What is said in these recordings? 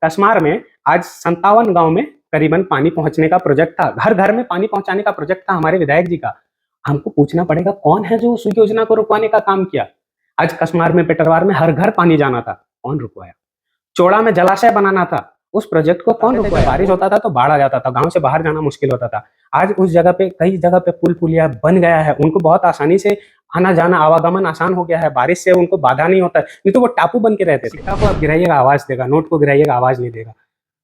कसमार में आज 57 गांव में करीबन पानी पहुंचने का प्रोजेक्ट था, घर घर में पानी पहुंचाने का प्रोजेक्ट था हमारे विधायक जी का। हमको पूछना पड़ेगा कौन है जो उस योजना को रुकवाने का काम किया। आज कसमार में, पेटरवार में हर घर पानी जाना था, कौन रुकवाया? चौड़ा में जलाशय बनाना था, उस प्रोजेक्ट को कौन रुकवाया? बारिश होता था तो बाढ़ आ जाता था, गांव से बाहर जाना मुश्किल होता था। आज उस जगह पे, कई जगह पे पुल पुलिया बन गया है, उनको बहुत आसानी से आना जाना, आवागमन आसान हो गया है, बारिश से उनको बाधा नहीं होता है। नहीं तो वो टापू बन के रहते थे। सिक्का को आप गिराइएगा आवाज देगा, नोट को गिराइएगा आवाज नहीं देगा।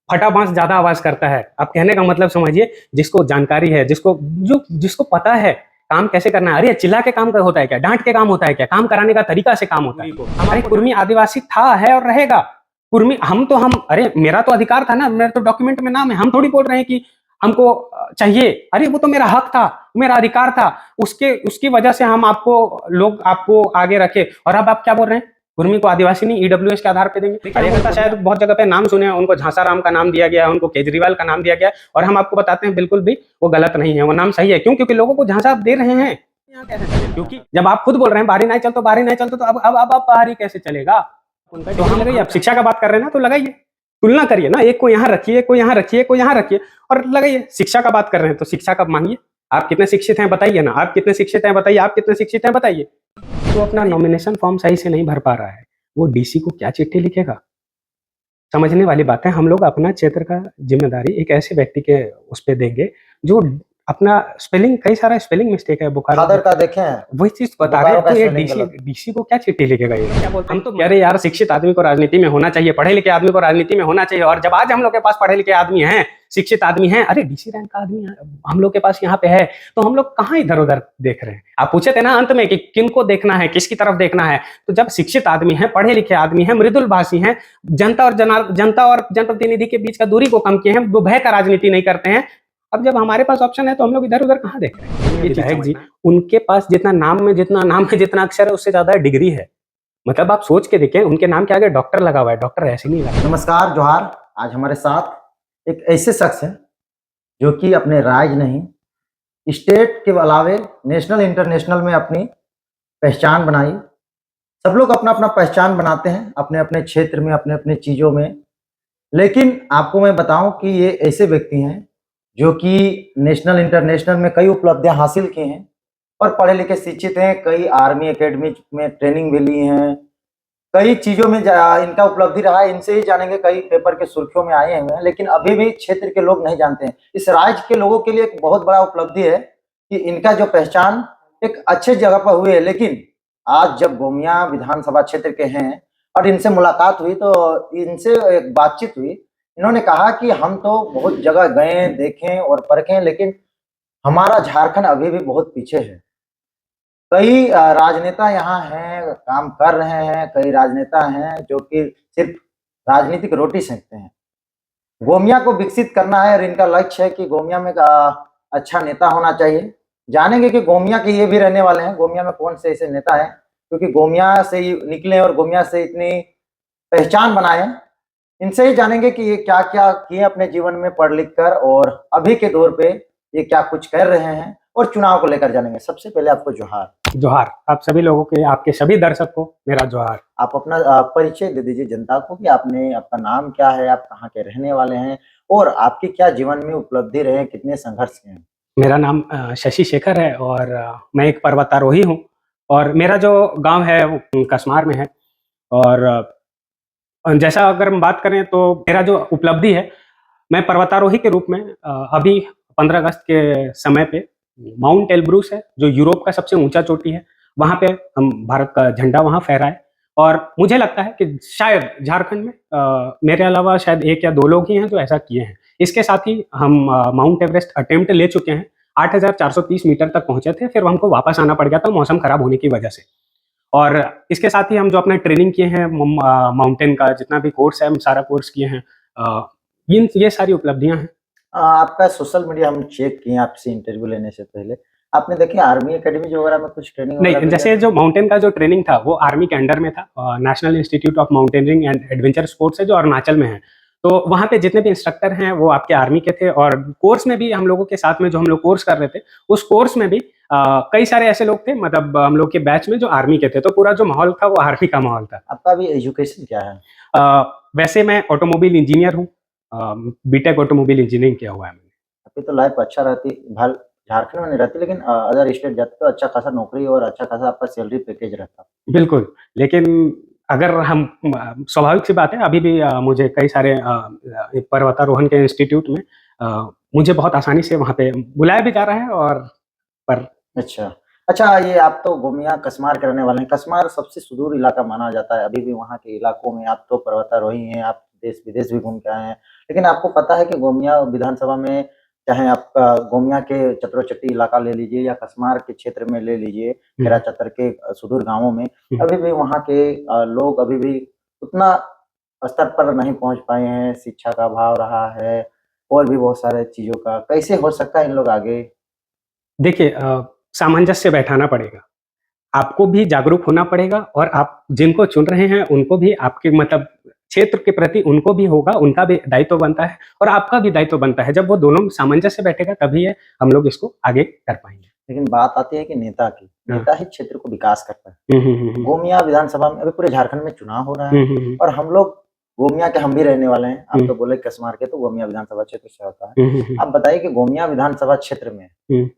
फटा बांस ज्यादा आवाज करता है। आप कहने का मतलब समझिए, जिसको जानकारी है, जिसको पता है काम कैसे करना है। अरे चिल्ला के काम होता है क्या? डांट के काम होता है क्या? काम कराने का तरीका से काम होता है। हमारी कुर्मी आदिवासी था, है और रहेगा। कुर्मी हम अरे मेरा तो अधिकार था ना, मेरा तो डॉक्यूमेंट में नाम है। हम थोड़ी बोल रहे हैं कि हमको चाहिए, अरे वो तो मेरा हक था, मेरा अधिकार था, उसकी वजह से हम आपको आगे रखे। और अब आप क्या बोल रहे हैं? कुर्मी को आदिवासी नहीं, ईडब्ल्यूएस के आधार पे देंगे। कार्यकर्ता शायद बहुत जगह पे नाम सुने हैं, उनको झांसाराम का नाम दिया गया है, उनको केजरीवाल का नाम दिया गया है, और हम आपको बताते हैं बिल्कुल भी वो गलत नहीं है, वो नाम सही है। क्यों? क्योंकि लोगों को झांसा आप दे रहे हैं। क्योंकि जब आप खुद बोल रहे हैं बाहरी नहीं चलते, तो अब आप बाहरी कैसे चलेगा? तो हम लगाइए, आप शिक्षा का बात कर रहे हैं ना, तो लगाइए, तुलना करिए ना, एक को यहाँ रखिए, को यहाँ रखिए, को यहाँ रखिए, और लगाइए। शिक्षा का बात कर रहे हैं तो शिक्षा का मांगिए। आप कितने शिक्षित हैं बताइए ना, आप कितने शिक्षित हैं बताइए, आप कितने शिक्षित हैं बताइए। तो अपना नॉमिनेशन फॉर्म सही से नहीं भर पा रहा है, वो डीसी को क्या चिट्ठी लिखेगा? समझने वाली बात है। हम लोग अपना क्षेत्र का जिम्मेदारी एक ऐसे व्यक्ति के उस पे देंगे जो अपना स्पेलिंग, कई सारा स्पेलिंग मिस्टेक है बुखार फादर का देखें, वही चीज बता रहे हैं। तो ये डीसी को क्या चिट्ठी लिखेगा? ये क्या बोलते हैं? हम तो कह रहे यार, शिक्षित आदमी को राजनीति में होना चाहिए, पढ़े लिखे आदमी को राजनीति में होना चाहिए। और जब आज हम लोग के पास पढ़े लिखे आदमी हैं, शिक्षित आदमी हैं, अरे डीसी रैंक का आदमी हम लोग के पास यहाँ पे है, तो हम लोग कहाँ इधर उधर देख रहे हैं? आप पूछे थे ना अंत में कि किनको देखना है, किसकी तरफ देखना है। तो जब शिक्षित आदमी है, पढ़े लिखे आदमी है, मृदुल भाषी है, जनता और जनप्रतिनिधि के बीच का दूरी को कम किए हैं, वो भय का राजनीति नहीं करते हैं। अब जब हमारे पास ऑप्शन है तो हम लोग इधर उधर कहाँ देख रहे हैं? विधायक जी, उनके पास जितना नाम में जितना अक्षर है, उससे ज्यादा डिग्री है। मतलब आप सोच के देखें, उनके नाम के आगे डॉक्टर लगा हुआ है, डॉक्टर ऐसे नहीं लगा। नमस्कार, जोहार। आज हमारे साथ एक ऐसे शख्स हैं जो कि अपने राज्य नहीं, स्टेट के अलावे नेशनल इंटरनेशनल में अपनी पहचान बनाई। सब लोग अपना अपना पहचान बनाते हैं अपने अपने क्षेत्र में, अपने अपने चीज़ों में। लेकिन आपको मैं बताऊं कि ये ऐसे व्यक्ति हैं जो कि नेशनल इंटरनेशनल में कई उपलब्धियां हासिल की हैं और पढ़े लिखे शिक्षित हैं। कई आर्मी एकेडमी में ट्रेनिंग भी ली हैं, कई चीज़ों में इनका उपलब्धि रहा है। इनसे ही जानेंगे, कई पेपर के सुर्खियों में आए हुए हैं, लेकिन अभी भी क्षेत्र के लोग नहीं जानते हैं। इस राज्य के लोगों के लिए एक बहुत बड़ा उपलब्धि है कि इनका जो पहचान एक अच्छे जगह पर हुई है। लेकिन आज जब गोमिया विधानसभा क्षेत्र के हैं और इनसे मुलाकात हुई, तो इनसे एक बातचीत हुई। इन्होंने कहा कि हम तो बहुत जगह गए, देखें और परखें, लेकिन हमारा झारखंड अभी भी बहुत पीछे है। कई राजनेता यहाँ हैं, काम कर रहे हैं, कई राजनेता हैं जो कि सिर्फ राजनीतिक रोटी सेकते हैं। गोमिया को विकसित करना है और इनका लक्ष्य है कि गोमिया में अच्छा नेता होना चाहिए। जानेंगे कि गोमिया के ये भी रहने वाले हैं, गोमिया में कौन से ऐसे नेता हैं क्योंकि गोमिया से ही निकले और गोमिया से इतनी पहचान बनाए। इनसे ही जानेंगे कि ये क्या क्या किए अपने जीवन में पढ़ लिख कर, और अभी के दौर पे ये क्या कुछ कर रहे हैं, और चुनाव को लेकर जानेंगे। सबसे पहले आपको जोहार। जोहार। आप सभी लोगों के, आपके सभी दर्शक को मेरा जोहार। आप अपना परिचय दे दीजिए जनता को कि आपका नाम क्या है, आप कहाँ के रहने वाले हैं, और आपकी क्या जीवन में उपलब्धि रहे, कितने संघर्ष के हैं। मेरा नाम शशि शेखर है और मैं एक पर्वतारोही हूँ, और मेरा जो गांव है वो कसमार में है। और जैसा अगर हम बात करें तो मेरा जो उपलब्धि है, मैं पर्वतारोही के रूप में अभी 15 अगस्त के समय पे माउंट एल्ब्रूस है, जो यूरोप का सबसे ऊंचा चोटी है, वहाँ पे हम भारत का झंडा वहाँ फहराए। और मुझे लगता है कि शायद झारखंड में मेरे अलावा शायद 1 या 2 लोग ही हैं जो ऐसा किए हैं। इसके साथ ही हम माउंट एवरेस्ट अटेम्प्ट ले चुके हैं। 8,430 मीटर तक पहुंचे थे, फिर हमको वापस आना पड़ गया था मौसम खराब होने की वजह से। और इसके साथ ही हम जो अपना ट्रेनिंग किए हैं, माउंटेन का जितना भी कोर्स है, हम सारा कोर्स किए हैं। ये सारी उपलब्धियां हैं। आपका सोशल मीडिया हम चेक किए आपसे इंटरव्यू लेने से पहले। आपने देखिए आर्मी एकेडमी जो वगैरह में कुछ ट्रेनिंग नहीं, जैसे जो माउंटेन का जो ट्रेनिंग था वो आर्मी के अंडर में था। National institute of mountaineering and adventure sports है जो अरुणाचल में है। तो वहाँ पे जितने भी इंस्ट्रक्टर हैं वो आपके आर्मी के थे। और कोर्स में भी हम लोगों के साथ में जो हम लोग कोर्स कर रहे थे, उस कोर्स में भी कई सारे ऐसे लोग थे, मतलब हम लोग के बैच में जो आर्मी के थे। तो पूरा जो माहौल था वो आर्मी का माहौल था। आपका भी एजुकेशन क्या है? वैसे मैं ऑटोमोबाइल इंजीनियर हूँ, बीटेक ऑटोमोबाइल इंजीनियरिंग किया हुआ है मैंने। आपकी तो लाइफ अच्छा रहती, भल झारखंड में नहीं रहती, लेकिन अदर स्टेट जाते तो अच्छा खासा नौकरी और अच्छा खासा आपका सैलरी पैकेज रहता। बिल्कुल, लेकिन अगर हम स्वाभाविक सी बात है, अभी भी मुझे कई सारे पर्वतारोहण के इंस्टीट्यूट में मुझे बहुत आसानी से वहाँ पे बुलाया भी जा रहा है, और पर अच्छा। अच्छा, ये आप तो गोमिया कस्मार के रहने वाले हैं। कस्मार सबसे सुदूर इलाका माना जाता है। अभी भी वहाँ के इलाकों में आप तो पर्वतारोही हैं, आप देश-विदेश भी घूम के आए हैं। लेकिन आपको पता है कि गोमिया विधानसभा में, चाहे आपका गोमिया के चतरो-चट्टी इलाका ले लीजिए या कस्मार के क्षेत्र में ले लीजिए, खेरा चतर के सुदूर गाँवों में, अभी भी वहाँ के लोग अभी भी उतना स्तर पर नहीं पहुँच पाए हैं। शिक्षा का अभाव रहा है और भी बहुत सारे चीज़ों का। कैसे हो सकता है इन लोग आगे? देखिए, सामंजस्य बैठाना पड़ेगा। आपको भी जागरूक होना पड़ेगा, और आप जिनको चुन रहे हैं उनको भी आपके मतलब क्षेत्र के प्रति उनको भी होगा, उनका भी दायित्व बनता है और आपका भी दायित्व बनता है। जब वो दोनों सामंजस्य बैठेगा तभी ये हम लोग इसको आगे कर पाएँगे। लेकिन बात आती है कि नेता की। हाँ। नेता ही क्षेत्र को विकास करता है। हुँ, हुँ, हुँ, हुँ। गोमिया विधानसभा में अभी पूरे झारखंड में चुनाव हो रहा हुँ, है हुँ, हुँ। और हम लोग गोमिया के हम भी रहने वाले हैं। आप हुँ। तो बोले कस्मार के, तो गोमिया विधानसभा क्षेत्र से होता है। हुँ, हुँ, हुँ। आप बताइए कि गोमिया विधानसभा क्षेत्र में हुँ।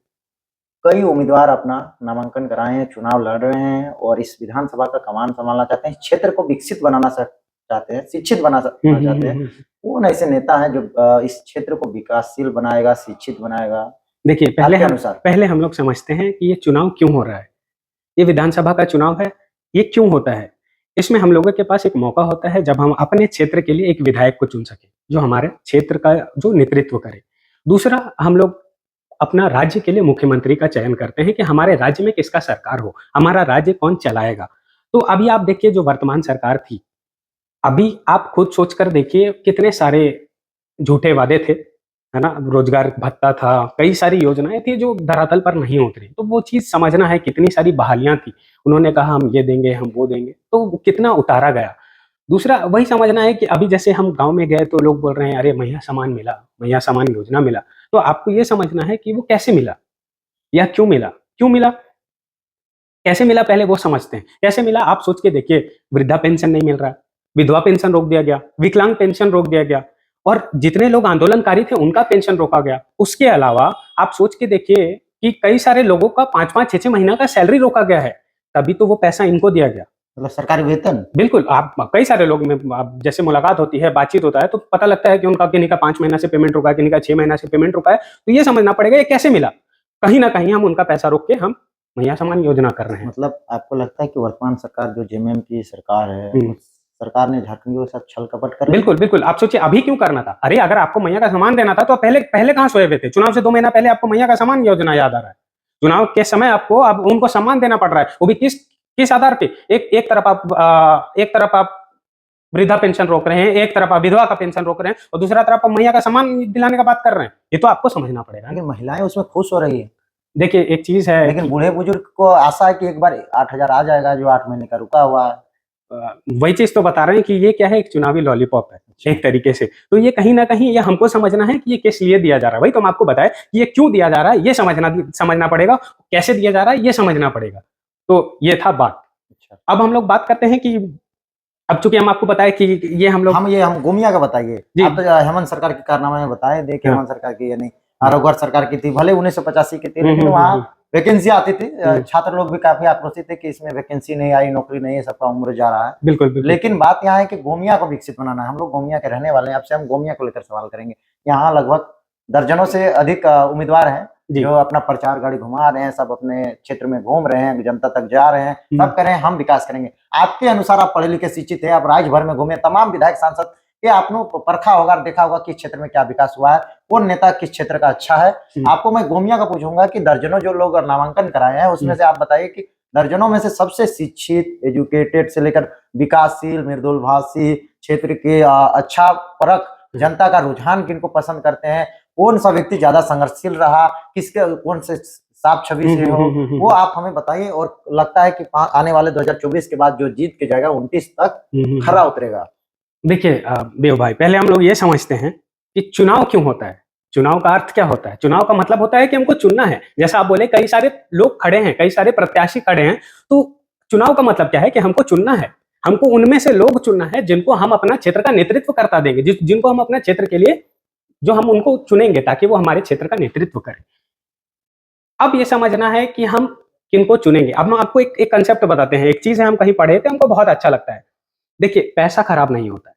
कई उम्मीदवार अपना नामांकन कराए हैं, चुनाव लड़ रहे हैं और इस विधानसभा का कमान संभालना चाहते हैं, क्षेत्र को विकसित बनाना चाहते हैं, शिक्षित हुँ, हुँ, हुँ, चाहते हुँ, हैं। हुँ। कौन ऐसे नेता हैं जो इस क्षेत्र को विकासशील बनाएगा, शिक्षित बनाएगा? देखिए, आपके अनुसार? पहले हम लोग समझते हैं कि ये चुनाव क्यों हो रहा है। ये विधानसभा का चुनाव है, ये क्यों होता है? इसमें हम लोगों के पास एक मौका होता है जब हम अपने क्षेत्र के लिए एक विधायक को चुन सकें, जो हमारे क्षेत्र का जो नेतृत्व करे। दूसरा, हम लोग अपना राज्य के लिए मुख्यमंत्री का चयन करते हैं कि हमारे राज्य में किसका सरकार हो, हमारा राज्य कौन चलाएगा। तो अभी आप देखिए, जो वर्तमान सरकार थी, अभी आप खुद सोच कर देखिए कितने सारे झूठे वादे थे, है ना? रोज़गार भत्ता था, कई सारी योजनाएँ थी जो धरातल पर नहीं उतरी। तो वो चीज़ समझना है, कितनी सारी बहालियाँ थी। उन्होंने कहा हम ये देंगे, हम वो देंगे, तो कितना उतारा गया। दूसरा वही समझना है कि अभी जैसे हम गाँव में गए तो लोग बोल रहे हैं अरे मैया सामान मिला, मैया सामान योजना मिला। तो आपको ये समझना है कि वो कैसे मिला या क्यों मिला? क्यों मिला? कैसे मिला पहले वो समझते हैं। कैसे मिला आप सोच के देखिए, वृद्धा पेंशन नहीं मिल रहा, विधवा पेंशन रोक दिया गया, विकलांग पेंशन रोक दिया गया, और जितने लोग आंदोलनकारी थे उनका पेंशन रोका गया। उसके अलावा आप सोच के देखिए कि कई सारे लोगों का 5-5, 6-6 महीना का सैलरी रोका गया है, तभी तो वो पैसा इनको दिया गया। मतलब सरकारी वेतन? बिल्कुल, आप कई सारे लोग में आप जैसे मुलाकात होती है, बातचीत होता है, तो पता लगता है कि उनका किन्हीं का 5 महीना से पेमेंट रुका है, किन्हीं का 6 महीना से पेमेंट रुका है। तो ये समझना पड़ेगा ये कैसे मिला? कहीं न कहीं हम उनका पैसा रोक के हम मैया समान योजना कर रहे हैं। मतलब आपको लगता है कि वर्तमान सरकार जो जेएमएम की सरकार है, हुँ। उस सरकार ने झारखंडियों के साथ छल-कपट कर रही है? बिल्कुल, बिल्कुल। आप सोचिए अभी क्यों करना था? अरे अगर आपको मैया का सामान देना था तो पहले पहले कहाँ सोए हुए थे? चुनाव से 2 महीना पहले आपको मैया का सामान योजना याद आ रहा है। चुनाव के समय आपको अब उनको सम्मान देना पड़ रहा है। वो भी किस किस आधार पे? एक तरफ आप वृद्धा पेंशन रोक रहे हैं, एक तरफ आप विधवा का पेंशन रोक रहे हैं और दूसरा तरफ आप मैया का सामान दिलाने का बात कर रहे हैं। ये तो आपको समझना पड़ेगा ना। लेकिन महिलाएँ उसमें खुश हो रही है। देखिए एक चीज़ है लेकिन कि बूढ़े-बुजुर्ग को आशा है कि एक बार 8,000 आ जाएगा जो 8 महीने का रुका हुआ है। वही चीज़ तो बता रहे हैं कि ये क्या है, एक चुनावी लॉलीपॉप है, एक तरीके से। तो ये कहीं न कहीं ये हमको समझना है कि ये किस लिए दिया जा रहा है। वही तो हम आपको बताएँ कि ये क्यों दिया जा रहा है, ये समझना पड़ेगा। कैसे दिया जा रहा है, ये समझना पड़ेगा। तो ये था बात। अच्छा। अब हम लोग बात करते हैं कि अब चूँकि हम आपको बताएँ कि ये हम लोग हम गोमिया का बताइए। जी। आप तो हेमंत सरकार के कारनामे में बताए थे कि हाँ। हेमंत सरकार की यानी रघुवर सरकार की थी, भले 1985 की थी, हुँ, लेकिन हुँ, हुँ, वहाँ हुँ। वैकेंसी आती थी। हुँ। छात्र लोग भी काफ़ी आक्रोशित थे कि इसमें वैकेंसी नहीं आई, नौकरी नहीं है, सबका उम्र जा रहा है। बिल्कुल, बिल्कुल। लेकिन बात यहाँ है कि गोमिया को विकसित बनाना है। हम लोग गोमिया के रहने वाले हैं, आपसे हम गोमिया को लेकर सवाल करेंगे। यहाँ लगभग दर्जनों से अधिक उम्मीदवार हैं, जी। जो अपना प्रचार गाड़ी घुमा रहे हैं, सब अपने क्षेत्र में घूम रहे हैं, जनता तक जा रहे हैं, सब कह रहे हैं हम विकास करेंगे। आपके अनुसार, आप पढ़े लिखे शिक्षित हैं, आप राज्य भर में घूमे, तमाम विधायक सांसद के आपने परखा होगा, देखा होगा किस क्षेत्र में क्या विकास हुआ है, कौन नेता किस क्षेत्र का अच्छा है। आपको मैं गोमिया का पूछूंगा कि दर्जनों जो लोग नामांकन कराए हैं, उसमें से आप बताइए कि दर्जनों में से सबसे शिक्षित, एजुकेटेड से लेकर विकासशील, मृदुलभाषी क्षेत्र के अच्छा परख जनता का रुझान किनको पसंद करते हैं, कौन सा व्यक्ति ज्यादा संघर्षशील रहा, किसके कौन से साफ छवि से हो, वो आप हमें बताइए। और लगता है कि आने वाले 2024 के बाद जो जीत के जाएगा 29 तक खरा उतरेगा। देखिए देव भाई, पहले हम लोग ये समझते हैं कि चुनाव क्यों होता है? चुनाव का अर्थ क्या होता है? चुनाव का मतलब होता है कि हमको चुनना है। जैसा आप बोले कई सारे लोग खड़े हैं, कई सारे प्रत्याशी खड़े हैं, तो चुनाव का मतलब क्या है कि हमको चुनना है। हमको उनमें से लोग चुनना है जिनको हम अपना क्षेत्र का नेतृत्व करता देंगे, जिनको हम अपने क्षेत्र के लिए जो हम उनको चुनेंगे ताकि वो हमारे क्षेत्र का नेतृत्व करें। अब ये समझना है कि हम किनको चुनेंगे। अब हम आपको एक कंसेप्ट बताते हैं, एक चीज है हम कहीं पढ़े थे, हमको बहुत अच्छा लगता है। देखिए, पैसा खराब नहीं होता है,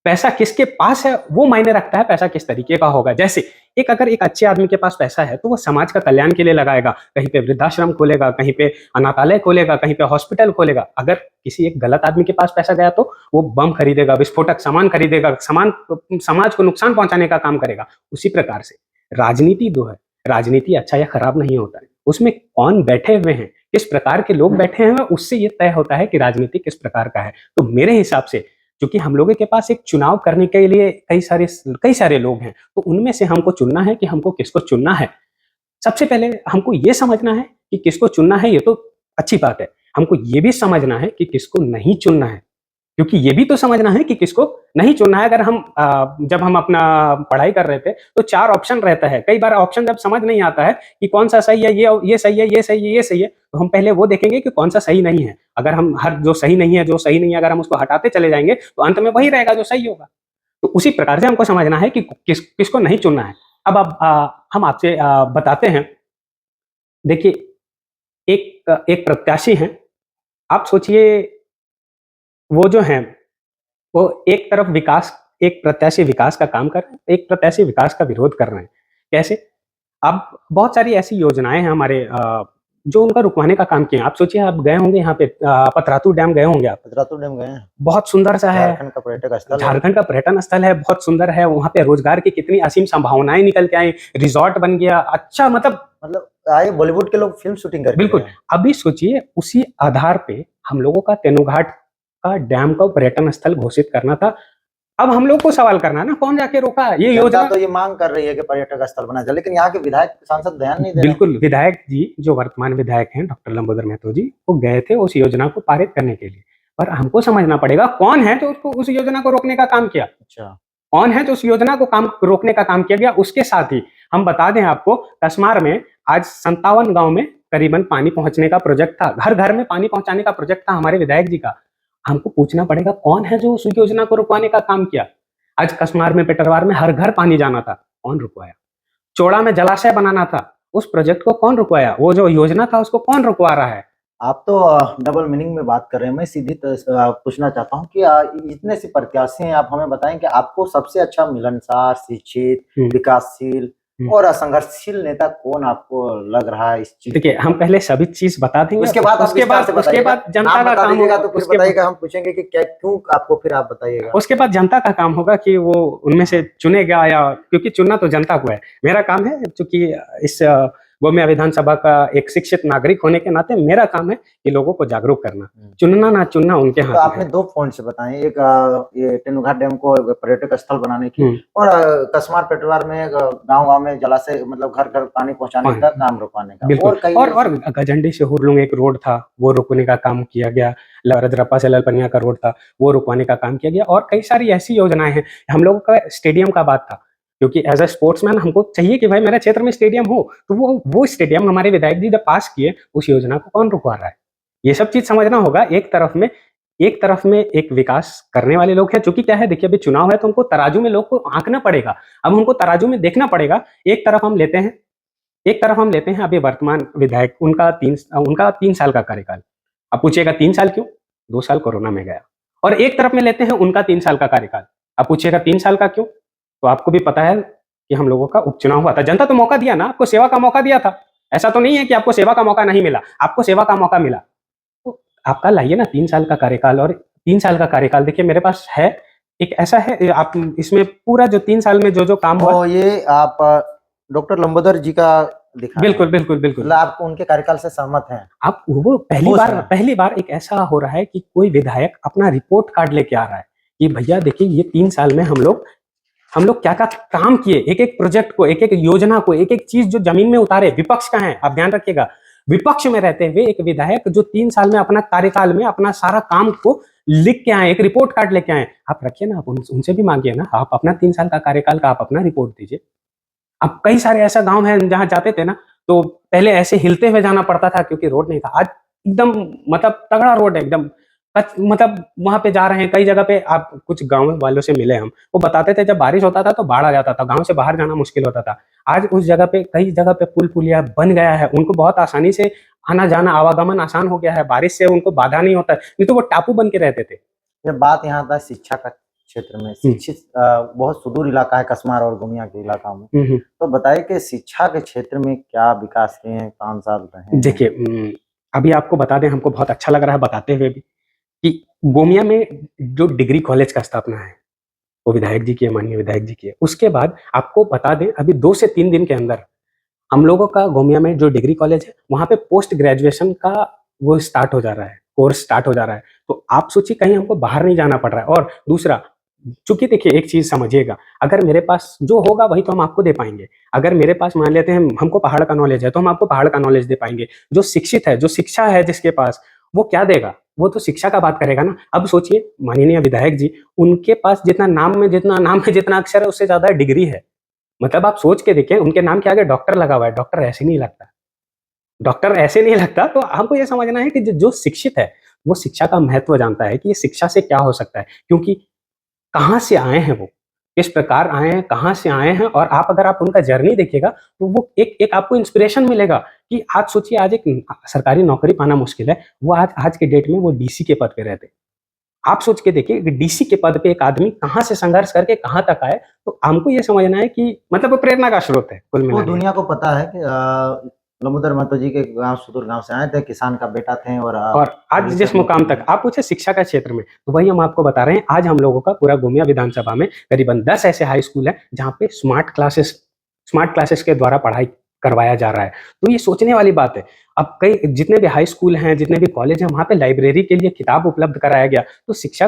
पैसा किसके पास है वो मायने रखता है, पैसा किस तरीके का होगा। जैसे अगर एक अच्छे आदमी के पास पैसा है तो वो समाज का कल्याण के लिए लगाएगा, कहीं पे वृद्धाश्रम खोलेगा, कहीं पे अनाथालय खोलेगा, कहीं पे हॉस्पिटल खोलेगा। अगर किसी एक गलत आदमी के पास पैसा गया तो वो बम खरीदेगा, विस्फोटक सामान खरीदेगा, समाज को नुकसान पहुंचाने का काम करेगा। उसी प्रकार से राजनीति जो है, राजनीति अच्छा या खराब नहीं होता है, उसमें कौन बैठे हुए हैं, किस प्रकार के लोग बैठे हैं, उससे ये तय होता है कि राजनीति किस प्रकार का है। तो मेरे हिसाब से क्योंकि हम लोगों के पास एक चुनाव करने के लिए कई सारे लोग हैं, तो उनमें से हमको चुनना है कि हमको किसको चुनना है। सबसे पहले हमको ये समझना है कि किसको चुनना है, ये तो अच्छी बात है। हमको ये भी समझना है कि किसको नहीं चुनना है, क्योंकि ये भी तो समझना है कि किसको नहीं चुनना है। अगर हम जब हम अपना पढ़ाई कर रहे थे तो 4 ऑप्शन रहता है। कई बार ऑप्शन जब समझ नहीं आता है कि कौन सा सही है, ये सही है, ये सही है, ये सही है, तो हम पहले वो देखेंगे कि कौन सा सही नहीं है। अगर हम हर जो सही नहीं है अगर हम उसको हटाते चले जाएंगे तो अंत में वही रहेगा जो सही होगा। तो उसी प्रकार से हमको समझना है कि किसको नहीं चुनना है। अब हम आपसे बताते हैं। देखिए, एक प्रत्याशी हैं। आप सोचिए, वो जो हैं वो एक प्रत्याशी विकास का काम कर रहे हैं, एक प्रत्याशी विकास का विरोध कर रहे हैं। कैसे? अब बहुत सारी ऐसी योजनाएं हैं हमारे जो उनका रुकवाने का काम किए हैं। आप सोचिए, आप गए होंगे यहाँ पे पतरातू डैम गए होंगे आप। पतरातू डैम गए हैं, बहुत सुंदर सा है, झारखंड का पर्यटक स्थल है। झारखंड का पर्यटन स्थल है, बहुत सुंदर है। वहाँ पे रोजगार की कितनी असीम संभावनाएं निकल के आई, रिजॉर्ट बन गया। अच्छा, मतलब आए बॉलीवुड के लोग फिल्म शूटिंग करके बिल्कुल। गए हैं। अभी सोचिए, उसी आधार पे हम लोगों का तेनुघाट का डैम का पर्यटन स्थल घोषित करना था। अब हम लोग को सवाल करना है ना, कौन जाके रोका ये जनता योजना? तो ये मांग कर रही है कि पर्यटक स्थल बना जाए, लेकिन यहाँ के विधायक सांसद ध्यान नहीं दे रहे। बिल्कुल, विधायक जी जो वर्तमान विधायक हैं डॉक्टर लंबोदर महतो जी, वो गए थे उस योजना को पारित करने के लिए। पर हमको समझना पड़ेगा कौन है जो उसको उस योजना को रोकने का काम किया। अच्छा, कौन है जो उस योजना को रोकने का काम किया गया। उसके साथ ही हम बता दें आपको, कसमार में आज 57 गांव में करीबन पानी पहुंचने का प्रोजेक्ट था, घर घर में पानी पहुंचाने का प्रोजेक्ट था हमारे विधायक जी का। हमको पूछना पड़ेगा कौन है जो उस योजना को रुकवाने का काम किया। आज कसमार में, पेटरवार में हर घर पानी जाना था, कौन रुकवाया? चौड़ा में जलाशय बनाना था, उस प्रोजेक्ट को कौन रुकवाया? वो जो योजना था उसको कौन रुकवा रहा है? आप तो डबल मीनिंग में बात कर रहे हैं। मैं सीधी पूछना चाहता हूँ कि इतने से प्रत्याशी हैं, आप हमें बताएं कि आपको सबसे अच्छा मिलनसार, शिक्षित, विकासशील और असंघर्षशील नेता कौन आपको लग रहा है इस चीज? देखिए, हम पहले सभी चीज बता देंगे, उसके बाद जनता का काम होगा। तो फिर बताइएगा, हम पूछेंगे कि क्या, क्यों आपको, फिर आप बताइएगा। उसके बाद जनता का काम होगा कि वो उनमें से चुनेगा, या क्योंकि चुनना तो जनता को है। मेरा काम है, क्योंकि इस गोमिया विधानसभा का एक शिक्षित नागरिक होने के नाते मेरा काम है कि लोगों को जागरूक करना। चुनना ना चुनना उनके हाथ तो में आपने है। 2 पॉइंट से बताएं, एक ये तेनुघाट डैम को पर्यटक स्थल बनाने की, और कसमार पेटवार में गांव-गांव में जलाशय, मतलब घर-घर पानी पहुंचाने का काम रुकवाने का। बिल्कुल। कई और गजंडी से हुरलुंग एक रोड था, वो रुकने का काम किया गया। रजरप्पा से ललपनिया का रोड था, वो रुकवाने का काम किया गया। और कई सारी ऐसी योजनाएं हैं। हम लोगों का स्टेडियम का बात था, क्योंकि एज अ स्पोर्ट्समैन हमको चाहिए कि भाई मेरे क्षेत्र में स्टेडियम हो, तो वो स्टेडियम हमारे विधायक जी जब पास किए, उस योजना को कौन रुकवा रहा है? ये सब चीज समझना होगा। एक तरफ में एक विकास करने वाले लोग हैं, चूंकि क्या है, देखिए अभी चुनाव है तो हमको तराजू में लोग को आंकना पड़ेगा। अब हमको तराजू में देखना पड़ेगा। एक तरफ हम लेते हैं अभी वर्तमान विधायक, उनका 3 साल का कार्यकाल। अब पूछिएगा 3 साल क्यों? 2 साल कोरोना में गया। और एक तरफ में लेते हैं उनका 3 साल का कार्यकाल। अब पूछिएगा 3 साल का क्यों? तो आपको भी पता है कि हम लोगों का उपचुनाव हुआ था। जनता तो मौका दिया ना, आपको सेवा का मौका दिया था। ऐसा तो नहीं है कि आपको सेवा का मौका नहीं मिला, आपको सेवा का मौका मिला। तो आपका लाइए ना 3 साल का कार्यकाल। और 3 साल का कार्यकाल देखिए मेरे पास है, एक ऐसा है, आप इसमें पूरा जो 3 साल में जो काम हुआ। ये आप डॉक्टर लंबोदर जी का दिखा बिल्कुल, है। बिल्कुल, बिल्कुल। मतलब आप उनके कार्यकाल से सहमत हैं? आप वो पहली बार एक ऐसा हो रहा है कि कोई विधायक अपना रिपोर्ट कार्ड लेके आ रहा है कि भैया देखिए ये 3 साल में हम लोग क्या काम किए, एक प्रोजेक्ट को, एक योजना को, एक चीज जो जमीन में उतारे। विपक्ष का है, आप ध्यान रखिएगा, विपक्ष में रहते हुए एक विधायक जो 3 साल में अपना कार्यकाल में अपना सारा काम को लिख के आए, एक रिपोर्ट कार्ड लेके आए। आप रखिए ना, आप उनसे भी मांगिए ना, आप अपना 3 साल का कार्यकाल का आप अपना रिपोर्ट दीजिए। अब कई सारे ऐसा गांव है जहां जाते थे ना, तो पहले ऐसे हिलते हुए जाना पड़ता था क्योंकि रोड नहीं था। आज एकदम मतलब तगड़ा रोड है, एकदम मतलब वहां पे जा रहे हैं, कई जगह पे आप कुछ गांव वालों से मिले हम, वो बताते थे जब बारिश होता था तो बाढ़ आ जाता था, गांव से बाहर जाना मुश्किल होता था। आज उस जगह पे कई जगह पे पुल पुलिया बन गया है, उनको बहुत आसानी से आना जाना आवागमन आसान हो गया है, बारिश से उनको बाधा नहीं होता है, नहीं तो वो टापू बन के रहते थे। जब बात यहाँ था शिक्षा का क्षेत्र में, शिक्षित बहुत सुदूर इलाका है कसमार और गोमिया के इलाका में, तो बताइए कि शिक्षा के क्षेत्र में क्या विकास किए हैं, 5 साल रहे हैं? देखिए अभी आपको बता दें, हमको बहुत अच्छा लग रहा है बताते हुए भी कि गोमिया में जो डिग्री कॉलेज का स्थापना है वो विधायक जी की है, माननीय विधायक जी की है। उसके बाद आपको बता दें अभी 2 से 3 दिन के अंदर हम लोगों का गोमिया में जो डिग्री कॉलेज है वहाँ पे पोस्ट ग्रेजुएशन का वो स्टार्ट हो जा रहा है, कोर्स स्टार्ट हो जा रहा है। तो आप सोचिए कहीं हमको बाहर नहीं जाना पड़ रहा है। और दूसरा, चूंकि देखिए एक चीज समझिएगा, अगर मेरे पास जो होगा वही तो हम आपको दे पाएंगे। अगर मेरे पास मान लेते हैं हमको पहाड़ का नॉलेज है तो हम आपको पहाड़ का नॉलेज दे पाएंगे। जो शिक्षित है, जो शिक्षा है जिसके पास, वो क्या देगा? वो तो शिक्षा का बात करेगा ना। अब सोचिए माननीय विधायक जी, उनके पास जितना नाम में जितना अक्षर है उससे ज्यादा डिग्री है। मतलब आप सोच के देखिए, उनके नाम के आगे डॉक्टर लगा हुआ है, डॉक्टर ऐसे नहीं लगता, डॉक्टर ऐसे नहीं लगता। तो हमको ये समझना है कि जो शिक्षित है वो शिक्षा का महत्व जानता है कि ये शिक्षा से क्या हो सकता है, क्योंकि कहाँ से आए हैं वो, किस प्रकार आए हैं, कहाँ से आए हैं। और आप अगर आप उनका जर्नी देखिएगा तो वो एक एक आपको इंस्पिरेशन मिलेगा कि आज सोचिए, आज एक सरकारी नौकरी पाना मुश्किल है, वो आज आज के डेट में वो डीसी के पद पे रहते हैं। आप सोच के देखिए कि डीसी के पद पे एक आदमी कहाँ से संघर्ष करके कहाँ तक आए। तो हमको ये समझना है कि मतलब वो प्रेरणा का स्रोत है कुल वो मिलाकर। दुनिया को पता है कि लंबोदर महतो जी के गांव सुदूर गांव से आए थे, किसान का बेटा थे और आज जिस मुकाम तक आप पूछे शिक्षा का क्षेत्र में, तो वही हम आपको बता रहे हैं। आज हम लोगों का पूरा गोमिया विधानसभा में करीबन 10 ऐसे हाई स्कूल है जहाँ पे स्मार्ट क्लासेस के द्वारा पढ़ाई करवाया जा रहा है। तो ये सोचने वाली बात है। अब कई जितने भी हाई स्कूल हैं, जितने भी कॉलेज हैं, वहाँ पे लाइब्रेरी के लिए किताब उपलब्ध कराया गया। तो शिक्षा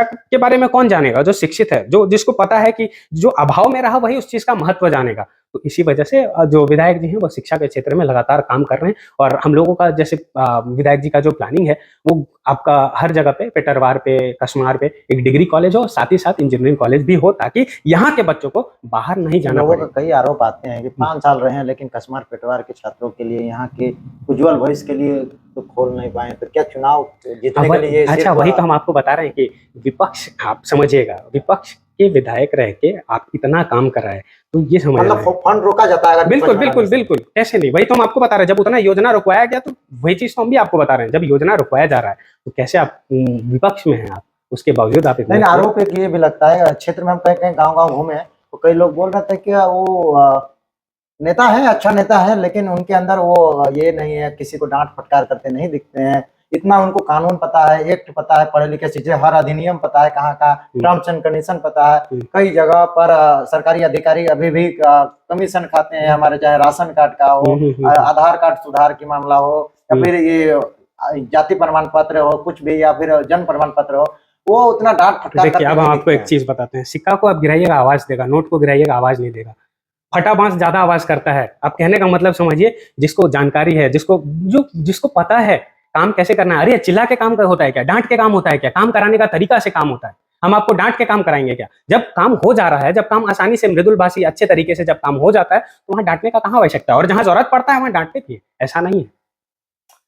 के बारे में कौन जानेगा? जो शिक्षित है, जो जिसको पता है कि जो अभाव में रहा वही उस चीज का महत्व जानेगा। तो इसी वजह से जो विधायक जी हैं वो शिक्षा के क्षेत्र में लगातार काम कर रहे हैं। और हम लोगों का जैसे विधायक जी का जो प्लानिंग है वो आपका हर जगह पे, पेटरवार पे, कसमार पे एक डिग्री कॉलेज हो, साथ ही साथ इंजीनियरिंग कॉलेज भी हो, ताकि यहाँ के बच्चों को बाहर नहीं जाना लोगों पड़े। का कई आरोप आते हैं कि 5 साल रहे हैं लेकिन कसमार पेटवार के छात्रों के लिए, यहाँ के उज्जवल भविष्य के लिए तो खोल नहीं पाए, तो क्या चुनाव जीतने के लिए अच्छा, सिर्फ वही तो हम आपको बता रहे हैं कि विपक्ष, आप समझिएगा, विपक्ष के विधायक रह के आप इतना काम कर रहे हैं, तो ये समझना मतलब है। फंड रोका जाता है अगर बिल्कुल विपक्ष बिल्कुल बनाने से? बिल्कुल, कैसे नहीं, वही तो हम आपको बता रहे हैं। जब उतना योजना रुकवाया गया तो वही चीज तो हम भी आपको बता रहे हैं। जब योजना रुकवाया जा रहा है तो कैसे आप विपक्ष में हैं आप, उसके बावजूद आप इतना नहीं, आरोप एक ये भी लगता है, क्षेत्र में हम कहीं कहीं गांव गांव घूमे तो कई लोग बोल रहे थे कि वो नेता है, अच्छा नेता है, लेकिन उनके अंदर वो ये नहीं है, किसी को डांट फटकार करते नहीं दिखते हैं। इतना उनको कानून पता है, एक्ट पता है, पढ़े लिखे चीजें, हर अधिनियम पता है, कहाँ का टर्म्स एंड कंडीशन पता है। कई जगह पर सरकारी अधिकारी अभी भी कमीशन खाते हैं, हमारे चाहे राशन कार्ड का हो, आधार कार्ड सुधार की मामला हो, या फिर ये जाति प्रमाण पत्र हो, कुछ भी, या फिर जन्म प्रमाण पत्र हो, वो उतना डांट फटकार देखिए, अब करते हम नहीं आपको दिखते एक हैं। चीज बताते हैं, सिक्का को आप गिराइएगा आवाज देगा, नोट को गिराइएगा आवाज नहीं देगा। फटा बांस ज्यादा आवाज करता है। आप कहने का मतलब समझिए, जिसको जानकारी है, जिसको पता है काम कैसे करना है। अरे चिल्ला के काम होता है क्या? डांट के काम होता है क्या? काम कराने का तरीका से काम होता है। हम आपको डांट के काम कराएंगे क्या? जब काम हो जा रहा है, जब काम आसानी से मृदुल भाषी अच्छे तरीके से जब काम हो जाता है, तो वहां डांटने का कहाँ आवश्यकता है? और जहां जरूरत पड़ता है वहां डांटते भी है, ऐसा नहीं है।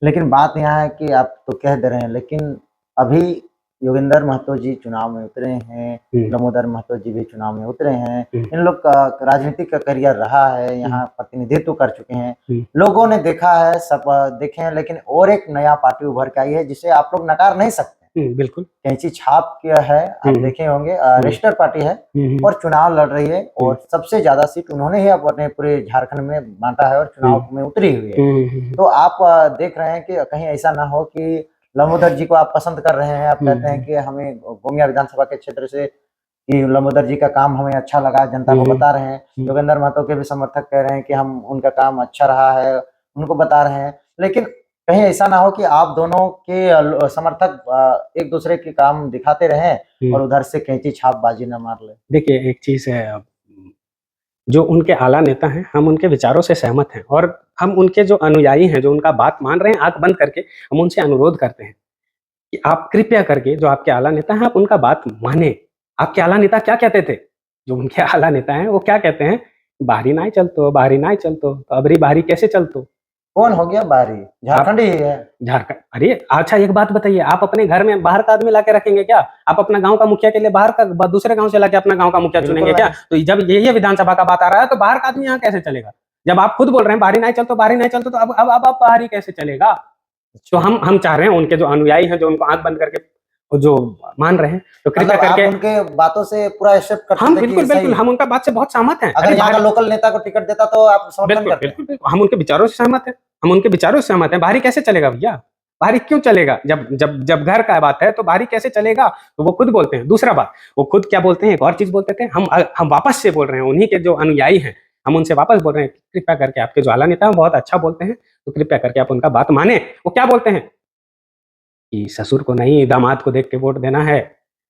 लेकिन बात यहाँ है कि आप तो कह दे रहे हैं, लेकिन अभी योगेंद्र महतो जी चुनाव में उतरे हैं, लंबोदर महतो जी भी चुनाव में उतरे हैं, इन लोग का राजनीतिक का करियर रहा है, यहाँ प्रतिनिधित्व कर चुके हैं, लोगों ने देखा है, सब देखे हैं, लेकिन और एक नया पार्टी उभर के आई है जिसे आप लोग नकार नहीं सकते। बिल्कुल। कैंची छाप क्या है, आप देखे होंगे, रजिस्टर पार्टी है और चुनाव लड़ रही है, और सबसे ज्यादा सीट उन्होंने ही अपने पूरे झारखंड में बांटा है और चुनाव में उतरी हुई है। तो आप देख रहे हैं कि कहीं ऐसा ना हो कि लंबोदर जी को आप पसंद कर रहे हैं, आप कहते हैं कि हमें गोमिया विधानसभा के क्षेत्र से कि लंबोदर जी का काम हमें अच्छा लगा, जनता को बता रहे हैं, योगेंद्र महतो के भी समर्थक कह रहे हैं कि हम उनका काम अच्छा रहा है, उनको बता रहे हैं, लेकिन कहीं ऐसा ना हो कि आप दोनों के समर्थक एक दूसरे के काम दिखाते रहें और उधर से कैंची छाप बाजी न मार ले। देखिए एक चीज है, जो उनके आला नेता हैं, हम उनके विचारों से सहमत हैं और हम उनके जो अनुयायी हैं, जो उनका बात मान रहे हैं, आंख बंद करके हम उनसे अनुरोध करते हैं कि आप कृपया करके, जो आपके आला नेता हैं, आप उनका बात माने। आपके आला नेता क्या कहते थे? जो उनके आला नेता हैं वो क्या कहते हैं? बाहरी नाय चलतो, बाहरी नाय चलतो, तो अबरी बाहरी कैसे चलतो? कौन हो गया बाहरी? झारखंड ही है। झारखंड, अरे अच्छा एक बात बताइए, आप अपने घर में बाहर का आदमी लाके रखेंगे क्या? आप अपना गांव का मुखिया के लिए बाहर का दूसरे गांव से लाके अपना गांव का मुखिया बिल्कुल चुनेंगे क्या? नहीं। तो जब ये विधानसभा का बात आ रहा है तो बाहर का आदमी यहाँ कैसे चलेगा? जब आप खुद बोल रहे हैं बाहरी नहीं चलते, बाहरी नहीं चलते, तो अब आप बाहरी कैसे चलेगा? तो हम चाह रहे हैं उनके जो अनुयायी हैं, जो उनको आंख बंद करके जो मान रहे हैं, तो कृपया मतलब आप करके उनके बातों से पूरा एक्सेप्ट करते हम थे कि बिल्कुल ये सही बिल्कुल है? हम उनका बात से बहुत सहमत हैं। अगर अरे यहाँ का बाहर लोकल नेता को टिकट देता तो आप समर्थन बिल्कुल करते? बिल्कुल बिल्कुल हम उनके विचारों से सहमत हैं, हम उनके विचारों से सहमत हैं। बाहरी कैसे चलेगा भैया? बाहरी क्यों चलेगा? जब जब जब घर का बात है तो बाहरी कैसे चलेगा? तो वो खुद बोलते हैं। दूसरा बात, वो खुद क्या बोलते हैं, एक और चीज बोलते थे, हम वापस से बोल रहे हैं, उन्हीं के जो अनुयायी हैं, हम उनसे वापस बोल रहे हैं, कृपया करके आपके जो आला नेता हैं बहुत अच्छा बोलते हैं, तो कृपया करके आप उनका बात माने। वो क्या बोलते हैं कि ससुर को नहीं दामाद को देख के वोट देना है।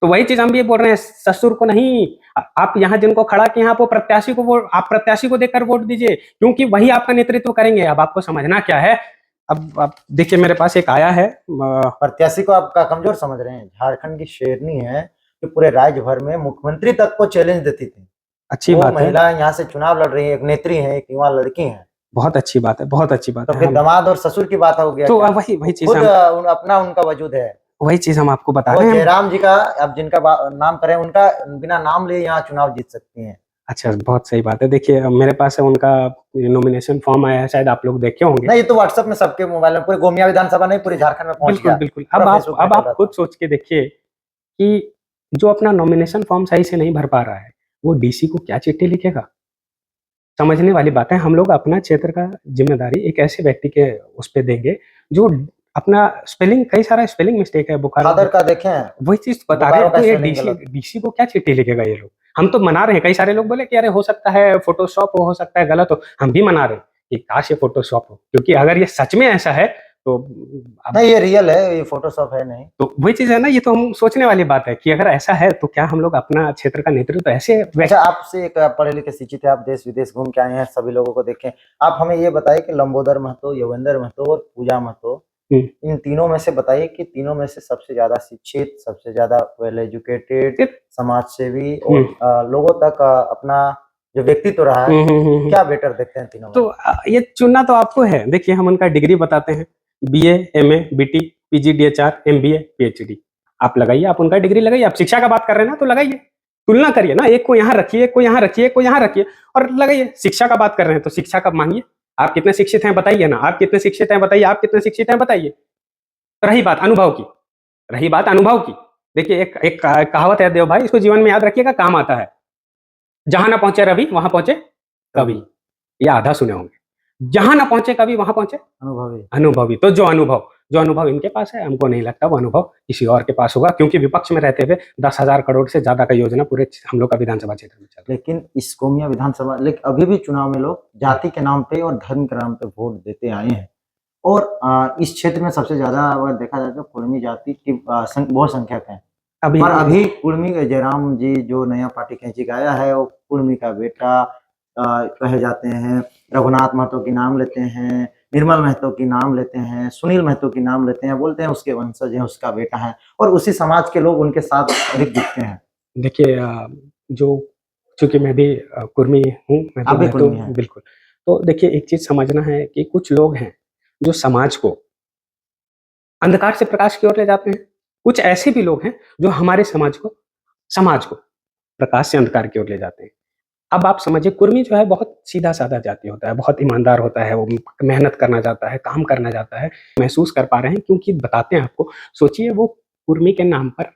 तो वही चीज हम भी बोल रहे हैं, ससुर को नहीं, आप यहाँ जिनको खड़ा किए हैं, आप वो प्रत्याशी को वोट, आप प्रत्याशी को देखकर वोट दीजिए, क्योंकि वही आपका नेतृत्व करेंगे। अब आपको समझना क्या है, अब आप देखिए मेरे पास एक आया है प्रत्याशी को आपका कमजोर समझ रहे हैं? झारखंड की शेरनी है कि पूरे राज्य भर में मुख्यमंत्री तक को चैलेंज देती थी। अच्छी वो बात है, महिला यहाँ से चुनाव लड़ रही है, एक नेत्री है, एक युवा लड़की है, बहुत अच्छी बात है, बहुत अच्छी बात तो है। फिर हम दामाद और ससुर की बात हो गया तो क्या? वही वही चीज खुद हम अपना उनका वजूद है। वही चीज हम आपको बता वो रहे हैं। जयराम जी का, अब जिनका नाम करें, उनका बिना नाम लिए यहाँ चुनाव जीत सकती हैं। अच्छा, बहुत सही बात है। देखिए अब मेरे पास है उनका नॉमिनेशन फॉर्म आया है, शायद आप लोग देखे होंगे। नहीं, ये तो व्हाट्सएप में सबके मोबाइल में, पूरे गोमिया विधानसभा नहीं, पूरे झारखंड में पहुंच बिल्कुल गया। बिल्कुल। पूरा फेसबुक में अब चल आप रहा खुद था। सोच के देखिए कि जो अपना नॉमिनेशन फॉर्म सही से नहीं भर पा रहा है, वो डीसी को क्या चिट्ठी लिखेगा? समझने वाली बात है। हम लोग अपना क्षेत्र का जिम्मेदारी एक ऐसे व्यक्ति के उस पे देंगे जो अपना स्पेलिंग, कई सारा स्पेलिंग मिस्टेक है बुखारो फादर का देखे हैं, वही चीज बता रहे बोकारो हैं। का तो ये स्पेलिंग डीसी गलत। डीसी को क्या चिट्ठी लिखेगा ये लोग? हम तो मना रहे हैं, कई सारे लोग बोले कि अरे हो सकता है फोटोशॉप हो सकता है गलत हो। हम भी मना रहे हैं कि काश ये फोटोशॉप हो, क्योंकि अगर ये सच में ऐसा है तो अब नहीं, ये रियल है, ये फोटोशॉप है नहीं। तो वही चीज है ना, ये तो हम सोचने वाली बात है कि अगर ऐसा है तो क्या हम लोग अपना क्षेत्र का नेतृत्व ऐसे अच्छा, आपसे एक पढ़े लिखे शिक्षित है, आप देश विदेश घूम के आए हैं, सभी लोगों को देखें। आप हमें ये बताइए कि लंबोदर महतो, योगेंद्र महतो और पूजा महतो, इन तीनों में से बताइए कि तीनों में से सबसे ज्यादा शिक्षित, सबसे ज्यादा वेल एजुकेटेड, समाज सेवी और लोगों तक अपना जो व्यक्तित्व रहा है, क्या बेटर देखते हैं तीनों में? तो ये चुनना तो आपको है। देखिए हम उनका डिग्री बताते हैं, BA, MA, BT, PG, DHR, MBA, PhD. आप लगाइए, आप उनका डिग्री लगाइए। आप शिक्षा का बात कर रहे हैं ना, तो लगाइए, तुलना करिए ना, एक को यहाँ रखिए, एक को यहाँ रखिए, एक को यहाँ रखिए और लगाइए। शिक्षा का बात कर रहे हैं तो शिक्षा का मांगिए, आप कितने शिक्षित हैं बताइए ना, आप कितने शिक्षित हैं बताइए, आप कितने शिक्षित हैं बताइए। रही बात अनुभव की, रही बात अनुभव की, देखिए एक एक कहावत है देव भाई, इसको जीवन में याद रखिएगा, काम आता है। जहां ना पहुंचे रवि वहां पहुंचे कवि। ये आधा सुने होंगे, जहां ना पहुंचे कवि वहां पहुंचे अनुभवी। अनुभवी। तो जो अनुभव इनके पास है, हमको नहीं लगता वो अनुभव किसी और के पास होगा, क्योंकि विपक्ष में रहते हुए 10,000 करोड़ से ज्यादा का योजना पूरे हम लोग का विधानसभा क्षेत्र में चल रहा है। लेकिन इस गोमिया विधानसभा, लेकिन अभी भी चुनाव में लोग जाति के नाम पे और धर्म के नाम पे वोट देते आए हैं। और इस क्षेत्र में सबसे ज्यादा अगर देखा जाए तो कुर्मी जाति की बहुत संख्यक है। पर अभी कुर्मी जयराम जी जो नया पार्टी खींची आया है, वो कुर्मी का बेटा कहे जाते हैं। रघुनाथ महतो की नाम लेते हैं, निर्मल महतो की नाम लेते हैं, सुनील महतो की नाम लेते हैं, बोलते हैं उसके वंशज हैं, उसका बेटा है, और उसी समाज के लोग उनके साथ अधिक दिखते हैं। देखिए जो चूंकि मैं भी कुर्मी हूँ, मैं आप भी तो कुर्मी हैं। बिल्कुल। तो देखिए एक चीज समझना है कि कुछ लोग हैं जो समाज को अंधकार से प्रकाश की ओर ले जाते हैं, कुछ ऐसे भी लोग हैं जो हमारे समाज को प्रकाश से अंधकार की ओर ले जाते हैं। अब आप समझिए, कुर्मी जो है बहुत सीधा साधा जाति होता है, बहुत ईमानदार होता है, वो मेहनत करना चाहता है, काम करना चाहता है। महसूस कर पा रहे हैं क्योंकि बताते हैं आपको। सोचिए वो कुर्मी के नाम पर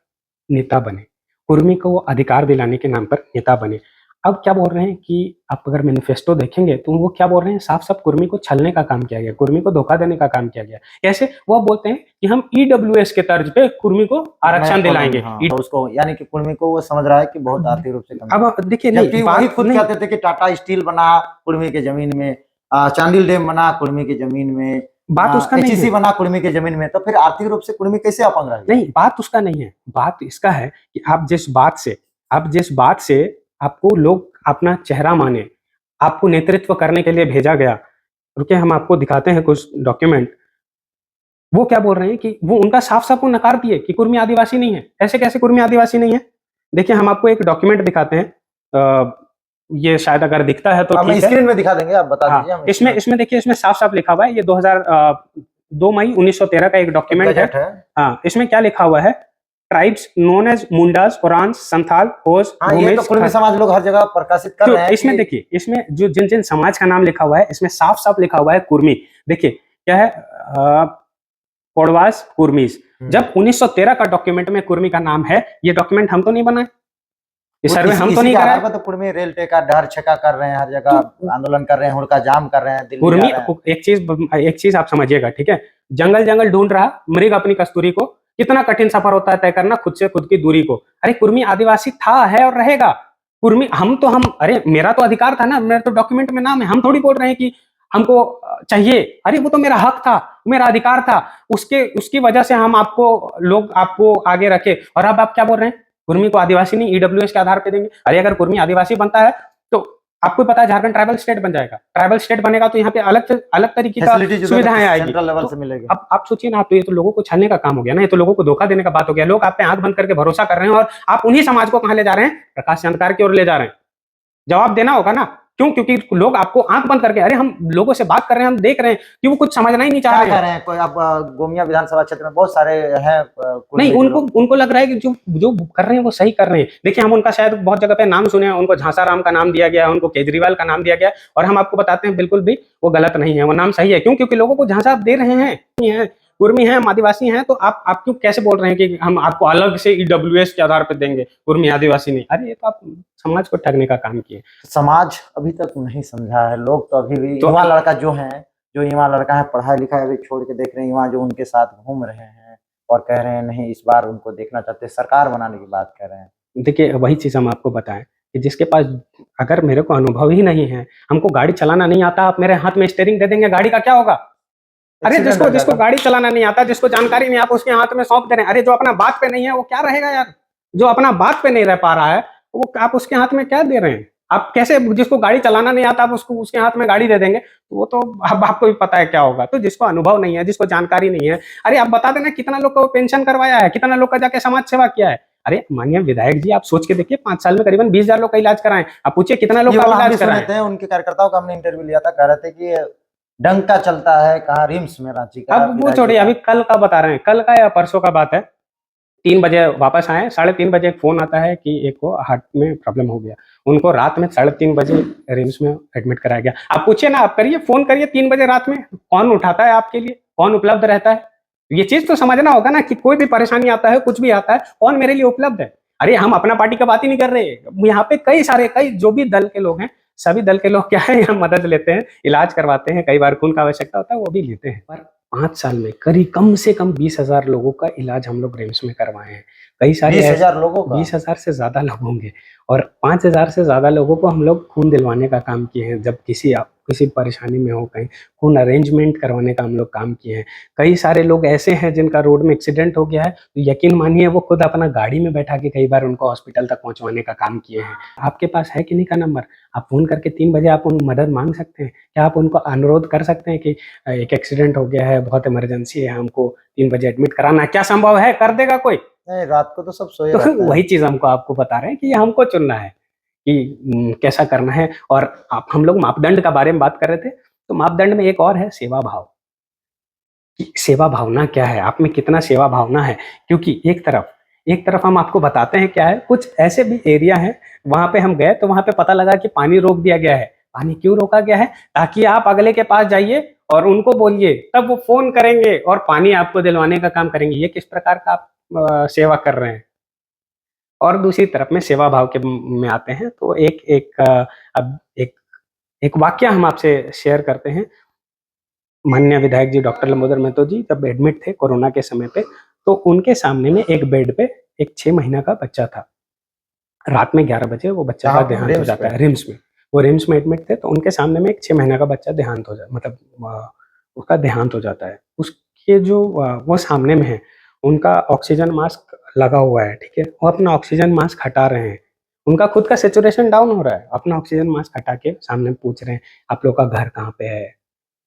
नेता बने, कुर्मी को वो अधिकार दिलाने के नाम पर नेता बने। अब क्या बोल रहे हैं कि आप अगर मैनिफेस्टो देखेंगे तो वो क्या बोल रहे हैं, साफ साफ कुर्मी को छलने का काम किया गया, कुर्मी को धोखा देने का काम किया गया। कैसे? वो बोलते हैं कि हम ईडब्ल्यूएस के तर्ज पे कुर्मी को आरक्षण दिलाएंगे। हाँ, तो उसको यानी कि कुर्मी को वो समझ रहा है कि बहुत आर्थिक रूप से कमजोर। अब देखिए जबकि वही बात खुद नहीं, कहते थे कि टाटा स्टील बना कुर्मी के जमीन में, चांडिल डैम बना कुर्मी की जमीन में, बात उसका नहीं HEC है। बना कुर्मी के जमीन में, तो फिर आर्थिक रूप से कुर्मी कैसे अपंग रह गया? नहीं, बात उसका नहीं है, बात इसका है कि आप जिस बात से आपको लोग अपना चेहरा माने, आपको नेतृत्व करने के लिए भेजा गया। रुकिए हम आपको दिखाते हैं कुछ डॉक्यूमेंट। वो क्या बोल रहे हैं कि वो उनका साफ साफ वो नकार दिए कि कुर्मी आदिवासी नहीं है। ऐसे कैसे कुर्मी आदिवासी नहीं है? देखिए हम आपको एक डॉक्यूमेंट दिखाते हैं, ये शायद अगर दिखता है तो हम ठीक है। स्क्रीन में दिखा देंगे, आप बता दीजिए। हाँ, हम इसमें देखिए, इसमें साफ साफ लिखा हुआ है, ये 2 मई 1913 का एक डॉक्यूमेंट है। गजट है। हाँ, इसमें क्या लिखा हुआ है, tribes known as Mundas, Oraons, Santhal, Hos, हाँ, ये तो कुर्मी समाज लोग हर जगह प्रकाशित कर रहे हैं। इसमें देखिए, इसमें जो जिन जिन समाज का नाम लिखा हुआ है, इसमें साफ साफ लिखा हुआ है कुर्मी। देखिए क्या है, कोडवास, कुर्मीज। जब 1913 का डॉक्यूमेंट में कुर्मी का नाम है, ये डॉक्यूमेंट हम तो नहीं बनाए, ये सर्वे हम तो नहीं कराए। तो कुर्मी रेल टेका डर छका कर रहे हैं, हर जगह आंदोलन कर रहे हैं, हुड़का जाम कर रहे हैं, दिल्ली कुर्मी, जा रहे हैं। एक चीज आप समझिएगा, ठीक है, जंगल जंगल ढूंढ रहा मृग अपनी कस्तूरी को, कितना कठिन सफर होता है तय करना खुद से खुद की दूरी को। अरे कुर्मी आदिवासी था, है और रहेगा। कुर्मी हम अरे मेरा तो अधिकार था ना, मेरा तो डॉक्यूमेंट में नाम है, हम थोड़ी बोल रहे हैं कि हमको चाहिए। अरे वो तो मेरा हक था, मेरा अधिकार था, उसकी वजह से हम आपको आगे रखे। और अब आप क्या बोल रहे हैं, कुर्मी को आदिवासी नहीं ईडब्ल्यूएस के आधार पे देंगे। अरे अगर कुर्मी आदिवासी बनता है तो आपको पता है झारखंड ट्राइबल स्टेट बन जाएगा। ट्राइबल स्टेट बनेगा तो यहाँ पे अलग तरीके का सुविधाएं आएगी, सेंट्रल लेवल तो से मिलेगी। अब आप सोचिए ना, तो ये तो लोगों को छलने का काम हो गया ना, ये तो लोगों को धोखा देने का बात हो गया। लोग आप पे आंख बंद करके भरोसा कर रहे हैं, और आप उन्हीं समाज को कहां ले जा रहे हैं, प्रकाश से अंधकार की ओर ले जा रहे हैं। जवाब देना होगा ना, क्यों? क्योंकि लोग आपको आंख बंद करके, अरे हम लोगों से बात कर रहे हैं, हम देख रहे हैं कि वो कुछ समझना ही नहीं चाह रहे हैं। कोई अब गोमिया विधानसभा क्षेत्र में बहुत सारे हैं नहीं, उनको लग रहा है कि जो कर रहे हैं वो सही कर रहे हैं। देखिए, हम उनका शायद बहुत जगह पे नाम सुने हैं, उनको झांसाराम का नाम दिया गया, उनको केजरीवाल का नाम दिया गया, और हम आपको बताते हैं बिल्कुल भी वो गलत नहीं है, वो नाम सही है। क्यों? क्योंकि लोगों को झांसा आप दे रहे हैं, कुर्मी है, हम आदिवासी हैं, तो आप क्यों कैसे बोल रहे हैं कि हम आपको अलग से ईडब्ल्यूएस के आधार पर देंगे, कुर्मी आदिवासी नहीं। अरे ये तो आप समाज को ठगने का काम किए। समाज अभी तक नहीं समझा है, लोग तो अभी भी युवा लड़का जो युवा लड़का है, पढ़ाई लिखाई अभी छोड़ के देख रहे हैं, युवा जो उनके साथ घूम रहे हैं और कह रहे हैं नहीं इस बार उनको देखना चाहते, सरकार बनाने की बात कर रहे हैं। देखिए, वही चीज हम आपको बताएं कि जिसके पास, अगर मेरे को अनुभव ही नहीं है, हमको गाड़ी चलाना नहीं आता, आप मेरे हाथ में स्टीयरिंग दे देंगे, गाड़ी का क्या होगा? अरे जिसको गाड़ी चलाना नहीं आता, जिसको जानकारी नहीं, आप उसके हाथ में सौंप दे रहे हैं। अरे जो अपना बात पे नहीं है वो क्या रहेगा यार, जो अपना बात पे नहीं रह पा रहा है वो आप उसके हाथ में क्या दे रहे हैं? आप कैसे, जिसको गाड़ी चलाना नहीं आता आप उसके हाथ में गाड़ी दे देंगे, तो वो तो अब आपको भी पता है क्या होगा। तो जिसको अनुभव नहीं है, जिसको जानकारी नहीं है, अरे आप बता देना कितना लोग को पेंशन करवाया है, कितना लोग का जाके समाज सेवा किया है। अरे माननीय विधायक जी, आप सोच के देखिए, 5 साल में करीबन 20,000 लोग का इलाज कराएं। आप पूछिए कितना लोग का इलाज कराएं। उनके कार्यकर्ताओं का हमने इंटरव्यू लिया था, कह रहे थे कि डंका चलता है कहा रिम्स में, रांची का। अब वो छोड़िए, अभी कल का बता रहे हैं, कल का या परसों का बात है। 3 बजे वापस आए, 3:30 बजे एक फोन आता है कि एक को हार्ट में प्रॉब्लम हो गया। उनको रात में 3:30 बजे रिम्स में एडमिट कराया गया। आप पूछिए ना, आप करिए, फोन करिए 3 बजे रात में, कौन उठाता है आपके लिए, कौन उपलब्ध रहता है? ये चीज तो समझना होगा ना कि कोई भी परेशानी आता है, कुछ भी आता है, कौन मेरे लिए उपलब्ध है? अरे हम अपना पार्टी का बात ही नहीं कर रहे, यहाँ पे कई जो भी दल के लोग हैं, सभी दल के लोग क्या है, यहाँ मदद लेते हैं, इलाज करवाते हैं, कई बार खून का आवश्यकता होता है वो भी लेते हैं। पर 5 साल में कम से कम 20,000 लोगों का इलाज हम लोग रिम्स में करवाए हैं। कई सारे 20,000 लोगों का, 20,000 से ज्यादा लोग होंगे, और 5,000 से ज्यादा लोगों को हम लोग खून दिलवाने का काम किए हैं। जब किसी परेशानी में हो, कहीं खून अरेंजमेंट करवाने का हम लोग काम किए हैं। कई सारे लोग ऐसे हैं जिनका रोड में एक्सीडेंट हो गया है, तो यकीन मानिए वो खुद अपना गाड़ी में बैठा के कई बार उनको हॉस्पिटल तक पहुंचवाने का काम किए हैं। आपके पास है किन्हीं का नंबर? आप फोन करके 3 बजे आप उन मदद मांग सकते हैं क्या? आप उनको अनुरोध कर सकते हैं कि एक एक्सीडेंट हो गया है, बहुत इमरजेंसी है, हमको 3 बजे एडमिट कराना है? क्या संभव है? कर देगा कोई? नहीं, रात को तो सब सोए तो रहते हैं। वही चीज आपको बता रहे हैं कि हमको चुनना है कि कैसा करना है। और हम लोग मापदंड का बारे में बात कर रहे थे, तो मापदंड में एक और है सेवा भाव। कि सेवा भावना क्या है, आप में कितना सेवा भावना है? क्योंकि एक तरफ हम आपको बताते हैं क्या है, कुछ ऐसे भी एरिया है, वहां पे हम गए तो वहां पे पता लगा कि पानी रोक दिया गया है। पानी क्यों रोका गया है? ताकि आप अगले के पास जाइए और उनको बोलिए, तब वो फोन करेंगे और पानी आपको दिलवाने का काम करेंगे। ये किस प्रकार का आप सेवा कर रहे हैं? और दूसरी तरफ में सेवा भाव के में आते हैं, तो अब एक वाक्य हम आपसे शेयर करते हैं। माननीय विधायक जी डॉक्टर लंबोदर महतो जी जब एडमिट थे कोरोना के समय पे, तो उनके सामने में एक बेड पे एक 6 महीना का बच्चा था। रात में 11 बजे वो बच्चा का देहांत हो जाता है रिम्स में। वो रिम्स में एडमिट थे, तो उनके सामने में एक 6 महीना का बच्चा देहांत हो जाता, मतलब उसका देहांत हो जाता है। उसके जो वो सामने में है, उनका ऑक्सीजन मास्क लगा हुआ है, ठीक है, वो अपना ऑक्सीजन मास्क हटा रहे हैं। उनका खुद का सैचुरेशन डाउन हो रहा है, अपना ऑक्सीजन मास्क हटा के सामने पूछ रहे हैं, आप लोग का घर कहाँ पे है?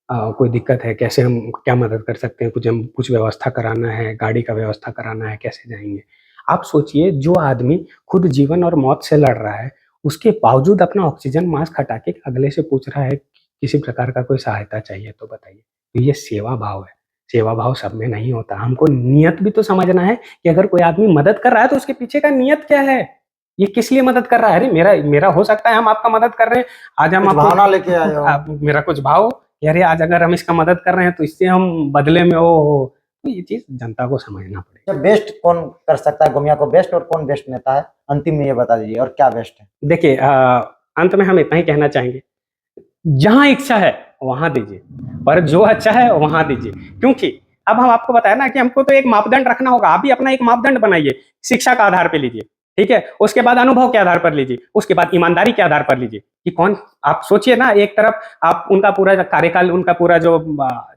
कोई दिक्कत है? कैसे हम क्या मदद कर सकते हैं? कुछ व्यवस्था कराना है, गाड़ी का व्यवस्था कराना है, कैसे जाएँगे? आप सोचिए, जो आदमी खुद जीवन और मौत से लड़ रहा है, उसके बावजूद अपना ऑक्सीजन मास्क हटा के अगले से पूछ रहा है कि किसी प्रकार का कोई सहायता चाहिए तो बताइए। तो ये सेवा भाव है। सेवा भाव सब में नहीं होता। हमको नियत भी तो समझना है कि अगर कोई आदमी मदद कर रहा है तो उसके पीछे का नियत क्या है? ये किस लिए मदद कर रहा है? अरे मेरा मेरा हो सकता है हम आपका मदद कर रहे हैं, आज हम कुछ आपको भावना लेके आए हो। मेरा कुछ भाव हो कि अरे आज अगर हम इसका मदद कर रहे हैं तो इससे हम बदले में हो, तो ये चीज़ जनता को समझना पड़ेगा। जब बेस्ट कौन कर सकता है गोमिया को बेस्ट, और कौन बेस्ट नेता है अंतिम में ये बता दीजिए, और क्या बेस्ट है? देखिए अंत में हम इतना ही कहना चाहेंगे, जहाँ इच्छा है वहाँ दीजिए, पर जो अच्छा है वहाँ दीजिए। क्योंकि अब हम आपको बताया ना कि हमको तो एक मापदंड रखना होगा। आप भी अपना एक मापदंड बनाइए, शिक्षा का आधार पे लीजिए, ठीक है? उसके बाद अनुभव के आधार पर लीजिए, उसके बाद ईमानदारी के आधार पर लीजिए कि कौन। आप सोचिए ना, एक तरफ आप उनका पूरा कार्यकाल, उनका पूरा जो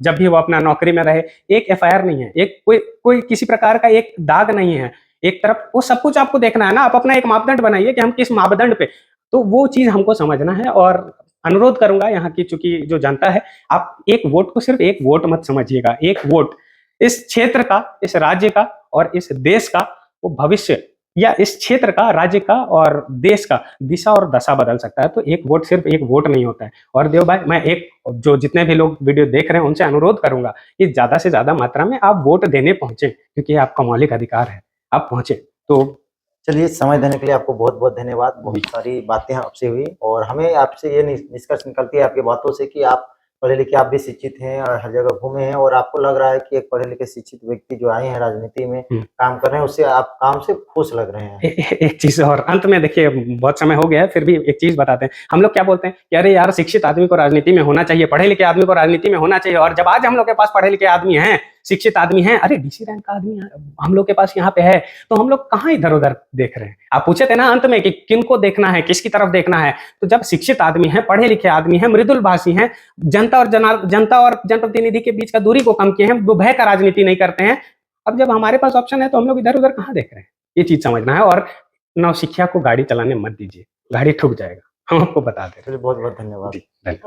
जब भी वो अपना नौकरी में रहे, एक एफआईआर नहीं है, एक कोई कोई किसी प्रकार का एक दाग नहीं है। एक तरफ वो सब कुछ आपको देखना है ना, आप अपना एक मापदंड बनाइए कि हम किस मापदंड पे, तो वो चीज़ हमको समझना है। और अनुरोध करूंगा यहाँ की चूंकि जो जनता है, आप एक वोट को सिर्फ एक वोट मत समझिएगा। एक वोट इस क्षेत्र का, इस राज्य का और इस देश का वो भविष्य, या इस क्षेत्र का, राज्य का और देश का दिशा और दशा बदल सकता है। तो एक वोट सिर्फ एक वोट नहीं होता है। और देव भाई, मैं एक जो जितने भी लोग वीडियो देख रहे हैं उनसे अनुरोध करूंगा कि ज्यादा से ज्यादा मात्रा में आप वोट देने पहुंचे, क्योंकि ये आपका मौलिक अधिकार है, आप पहुंचे। तो चलिए, समय देने के लिए आपको बहुत बहुत धन्यवाद। बहुत सारी बातें आपसे हुई और हमें आपसे ये निष्कर्ष निकलती है आपकी बातों से कि आप पढ़े लिखे, आप भी शिक्षित हैं और हर जगह घूमे हैं, और आपको लग रहा है कि एक पढ़े लिखे शिक्षित व्यक्ति जो आए हैं राजनीति में काम कर रहे हैं, उससे आप काम से खुश लग रहे हैं। एक चीज और अंत में, देखिए बहुत समय हो गया है, फिर भी एक चीज बताते हैं। हम लोग क्या बोलते हैं कि अरे यार, शिक्षित आदमी को राजनीति में होना चाहिए, पढ़े लिखे आदमी को राजनीति में होना चाहिए। और जब आज हम लोग के पास पढ़े लिखे आदमी हैं, शिक्षित आदमी हैं, अरे डीसी रैंक का आदमी हम लोग के पास यहाँ पे है, तो हम लोग कहाँ इधर उधर देख रहे हैं? आप पूछे थे ना अंत में कि किनको देखना है, किसकी तरफ देखना है। तो जब शिक्षित आदमी है, पढ़े लिखे आदमी है, मृदुल भाषी हैं, जनता और जनप्रतिनिधि के बीच का दूरी को कम किए हैं, वो भय का राजनीति नहीं करते हैं, अब जब हमारे पास ऑप्शन है तो हम लोग इधर उधर कहाँ देख रहे हैं? ये चीज समझना है। और नौसिखिया को गाड़ी चलाने मत दीजिए, गाड़ी ठुक जाएगा, हम आपको बता दे रहे चलिए, बहुत बहुत धन्यवाद। हैं।